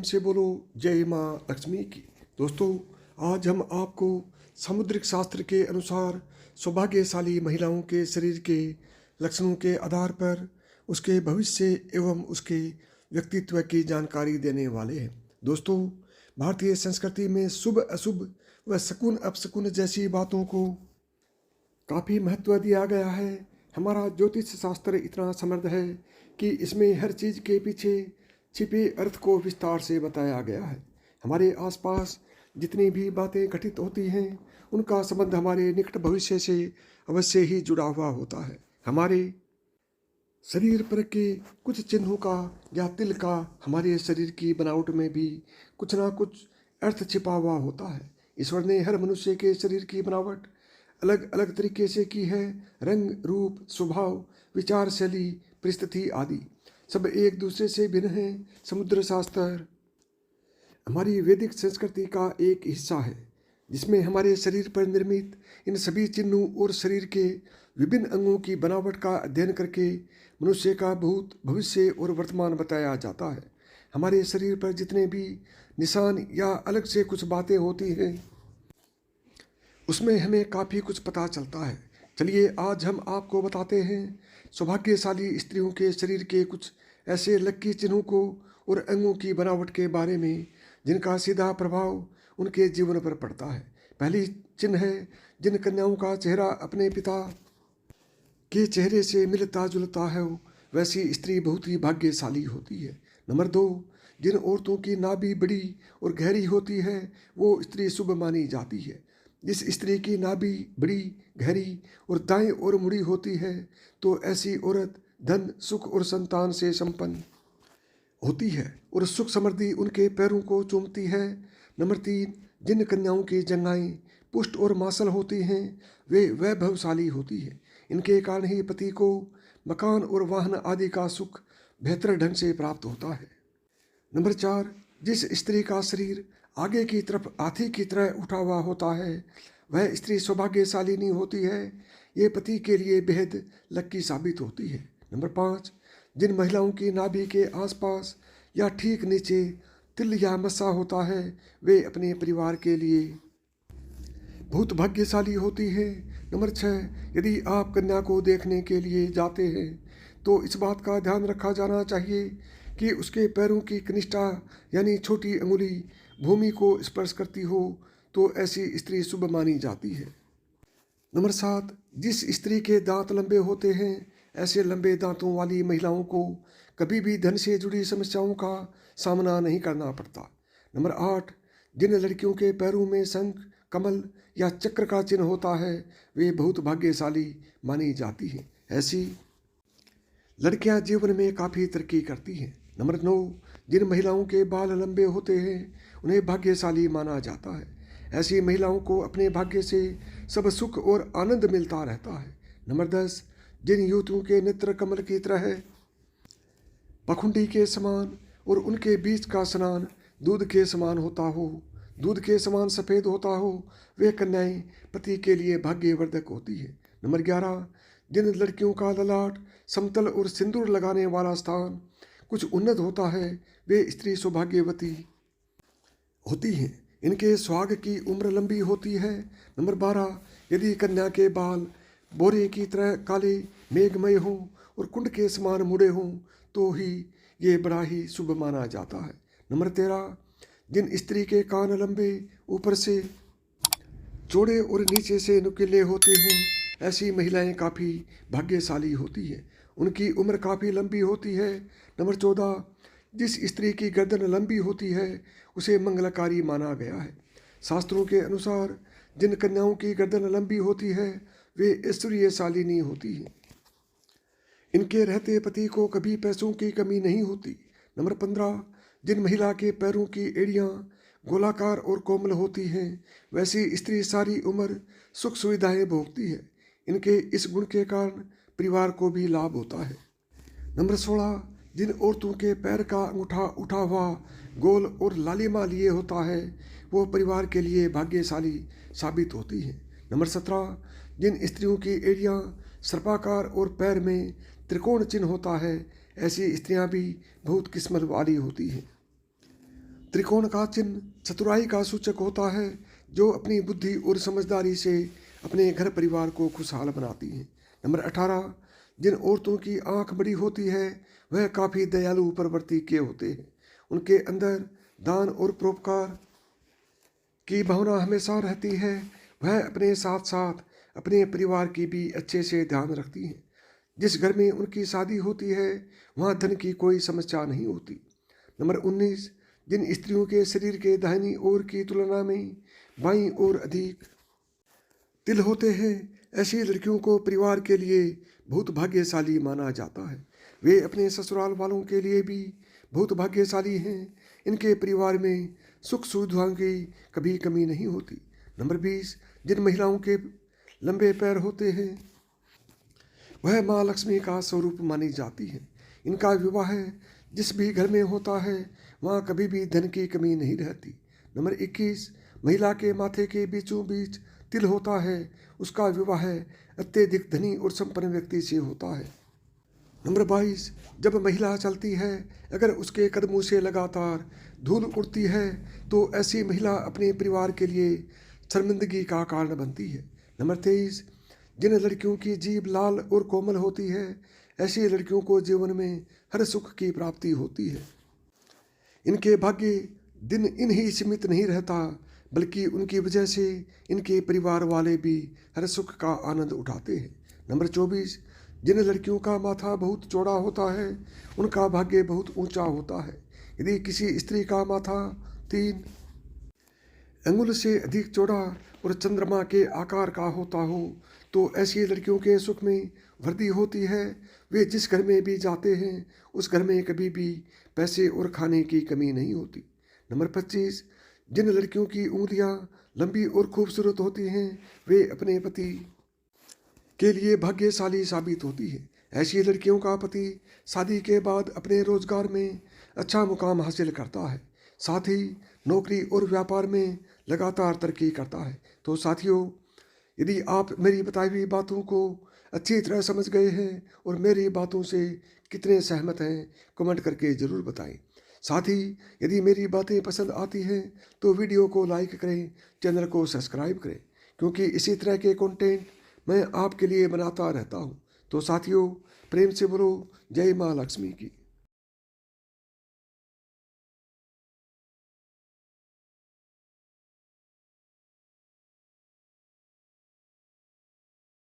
से बोलो जय माँ लक्ष्मी की। दोस्तों, आज हम आपको सामुद्रिक शास्त्र के अनुसार सौभाग्यशाली महिलाओं के शरीर के लक्षणों के आधार पर उसके भविष्य एवं उसके व्यक्तित्व की जानकारी देने वाले हैं। दोस्तों, भारतीय संस्कृति में शुभ अशुभ व शकुन अपशकुन जैसी बातों को काफ़ी महत्व दिया गया है। हमारा ज्योतिष शास्त्र इतना समृद्ध है कि इसमें हर चीज़ के पीछे छिपे अर्थ को विस्तार से बताया गया है। हमारे आसपास जितनी भी बातें घटित होती हैं उनका संबंध हमारे निकट भविष्य से अवश्य ही जुड़ा हुआ होता है। हमारे शरीर पर के कुछ चिन्हों का या तिल का हमारे शरीर की बनावट में भी कुछ ना कुछ अर्थ छिपा हुआ होता है। ईश्वर ने हर मनुष्य के शरीर की बनावट अलग अलग तरीके से की है। रंग, रूप, स्वभाव, विचार शैली, परिस्थिति आदि सब एक दूसरे से भिन्न हैं। समुद्र शास्त्र हमारी वैदिक संस्कृति का एक हिस्सा है जिसमें हमारे शरीर पर निर्मित इन सभी चिन्हों और शरीर के विभिन्न अंगों की बनावट का अध्ययन करके मनुष्य का भूत, भविष्य और वर्तमान बताया जाता है। हमारे शरीर पर जितने भी निशान या अलग से कुछ बातें होती हैं उसमें हमें काफ़ी कुछ पता चलता है। चलिए आज हम आपको बताते हैं सौभाग्यशाली स्त्रियों के शरीर के कुछ ऐसे लकी चिन्हों को और अंगों की बनावट के बारे में जिनका सीधा प्रभाव उनके जीवन पर पड़ता है। पहली चिन्ह है जिन कन्याओं का चेहरा अपने पिता के चेहरे से मिलता जुलता है वैसी स्त्री बहुत ही भाग्यशाली होती है। नंबर 2, जिन औरतों की नाभि बड़ी और गहरी होती है वो स्त्री शुभ मानी जाती है। जिस स्त्री की नाभि बड़ी, गहरी और दाएं ओर मुड़ी होती है तो ऐसी औरत धन, सुख और संतान से संपन्न होती है और सुख समृद्धि उनके पैरों को चूमती है। नंबर 3, जिन कन्याओं की जंघाएं पुष्ट और मांसल होती हैं वे वैभवशाली होती है। इनके कारण ही पति को मकान और वाहन आदि का सुख बेहतर ढंग से प्राप्त होता है। नंबर 4, जिस स्त्री का शरीर आगे की तरफ हाथी की तरह उठा हुआ होता है वह स्त्री सौभाग्यशालिनी होती है। ये पति के लिए बेहद लक्की साबित होती है। नंबर 5, जिन महिलाओं की नाभि के आसपास या ठीक नीचे तिल या मस्सा होता है वे अपने परिवार के लिए बहुत भाग्यशाली होती है। नंबर 6, यदि आप कन्या को देखने के लिए जाते हैं तो इस बात का ध्यान रखा जाना चाहिए कि उसके पैरों की कनिष्ठा यानी छोटी अंगुली भूमि को स्पर्श करती हो तो ऐसी स्त्री शुभ मानी जाती है। नंबर 7, जिस स्त्री के दांत लंबे होते हैं ऐसे लंबे दांतों वाली महिलाओं को कभी भी धन से जुड़ी समस्याओं का सामना नहीं करना पड़ता। नंबर 8, जिन लड़कियों के पैरों में शंख, कमल या चक्र का चिन्ह होता है वे बहुत भाग्यशाली मानी जाती हैं। ऐसी लड़कियां जीवन में काफ़ी तरक्की करती हैं। नंबर 9, जिन महिलाओं के बाल लंबे होते हैं उन्हें भाग्यशाली माना जाता है। ऐसी महिलाओं को अपने भाग्य से सब सुख और आनंद मिलता रहता है। नंबर 10, जिन युवतियों के नेत्र कमल की तरह पखुंडी के समान और उनके बीच का स्नान दूध के समान होता हो, दूध के समान सफ़ेद होता हो, वे कन्याएं पति के लिए भाग्यवर्धक होती है। नंबर 11, जिन लड़कियों का ललाट समतल और सिंदूर लगाने वाला स्थान कुछ उन्नत होता है वे स्त्री सौभाग्यवती होती हैं। इनके सुहाग की उम्र लंबी होती है। नंबर 12, यदि कन्या के बाल बोरे की तरह काले मेघमय हों और कुंड के समान मुड़े हों तो ही ये बड़ा ही शुभ माना जाता है। नंबर 13, जिन स्त्री के कान लंबे ऊपर से चौड़े और नीचे से नुकीले होते हैं ऐसी महिलाएं काफ़ी भाग्यशाली होती हैं। उनकी उम्र काफ़ी लंबी होती है। नंबर 14, जिस स्त्री की गर्दन लंबी होती है उसे मंगलकारी माना गया है। शास्त्रों के अनुसार जिन कन्याओं की गर्दन लंबी होती है वे ऐश्वर्यशालिनी होती हैं। इनके रहते पति को कभी पैसों की कमी नहीं होती। नंबर 15, जिन महिला के पैरों की एड़ियाँ गोलाकार और कोमल होती हैं वैसी स्त्री सारी उम्र सुख सुविधाएं भोगती है। इनके इस गुण के कारण परिवार को भी लाभ होता है। नंबर 16, जिन औरतों के पैर का अंगूठा उठा हुआ गोल और लालिमा लिए होता है वो परिवार के लिए भाग्यशाली साबित होती है। नंबर 17, जिन स्त्रियों की एड़ियाँ सर्पाकार और पैर में त्रिकोण चिन्ह होता है ऐसी स्त्रियां भी बहुत किस्मत वाली होती हैं। त्रिकोण का चिन्ह चतुराई का सूचक होता है, जो अपनी बुद्धि और समझदारी से अपने घर परिवार को खुशहाल बनाती हैं। नंबर 18, जिन औरतों की आंख बड़ी होती है वह काफ़ी दयालु प्रवृत्ति के होते हैं। उनके अंदर दान और परोपकार की भावना हमेशा रहती है। वह अपने साथ साथ अपने परिवार की भी अच्छे से ध्यान रखती हैं। जिस घर में उनकी शादी होती है वहाँ धन की कोई समस्या नहीं होती। नंबर 19, जिन स्त्रियों के शरीर के दाहिनी ओर की तुलना में बाईं ओर अधिक तिल होते हैं, ऐसी लड़कियों को परिवार के लिए बहुत भाग्यशाली माना जाता है। वे अपने ससुराल वालों के लिए भी बहुत भाग्यशाली हैं। इनके परिवार में सुख सुविधाओं की कभी कमी नहीं होती। नंबर 20, जिन महिलाओं के लंबे पैर होते हैं वह माँ लक्ष्मी का स्वरूप मानी जाती है। इनका विवाह जिस भी घर में होता है वहाँ कभी भी धन की कमी नहीं रहती। नंबर 21, महिला के माथे के बीचों बीच तिल होता है, उसका विवाह अत्यधिक धनी और संपन्न व्यक्ति से होता है। नंबर 22, जब महिला चलती है अगर उसके कदमों से लगातार धूल उड़ती है तो ऐसी महिला अपने परिवार के लिए शर्मिंदगी का कारण बनती है। नंबर 23, जिन लड़कियों की जीभ लाल और कोमल होती है ऐसी लड़कियों को जीवन में हर सुख की प्राप्ति होती है। इनके भाग्य दिन इन ही सीमित नहीं रहता, बल्कि उनकी वजह से इनके परिवार वाले भी हर सुख का आनंद उठाते हैं। नंबर 24, जिन लड़कियों का माथा बहुत चौड़ा होता है उनका भाग्य बहुत ऊंचा होता है। यदि किसी स्त्री का माथा 3 अंगुल से अधिक चौड़ा और चंद्रमा के आकार का होता हो तो ऐसी लड़कियों के सुख में वृद्धि होती है। वे जिस घर में भी जाते हैं उस घर में कभी भी पैसे और खाने की कमी नहीं होती। नंबर 25, जिन लड़कियों की उंगलियां लंबी और खूबसूरत होती हैं वे अपने पति के लिए भाग्यशाली साबित होती है। ऐसी लड़कियों का पति शादी के बाद अपने रोजगार में अच्छा मुकाम हासिल करता है, साथ ही नौकरी और व्यापार में लगातार तरक्की करता है। तो साथियों, यदि आप मेरी बताई हुई बातों को अच्छी तरह समझ गए हैं और मेरी बातों से कितने सहमत हैं कमेंट करके ज़रूर बताएं। साथ ही यदि मेरी बातें पसंद आती हैं तो वीडियो को लाइक करें, चैनल को सब्सक्राइब करें, क्योंकि इसी तरह के कंटेंट मैं आपके लिए बनाता रहता हूँ। तो साथियों, प्रेम से बोलो जय माँ लक्ष्मी की।